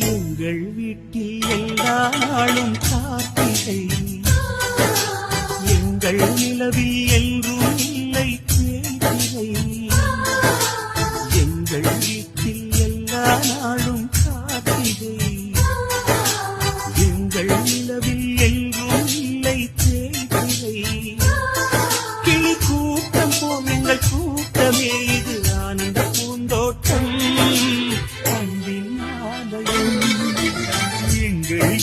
எங்கள் வீட்டில் எல்லா நாளும் கார்த்திகை, எங்கள் நிலவில் என்றும் இல்லை தேய்திரை. எங்கள் வீட்டில் எல்லா நாளும் கார்த்திகை, எங்கள் நிலவில் என்றும் இல்லை தேய்திரை. கிளி கூட்டம் போம் எங்கள் கூட்டமே, இது ஆனந்த பூந்தோட்டம், அன்பின் ஆலயம் எங்கள்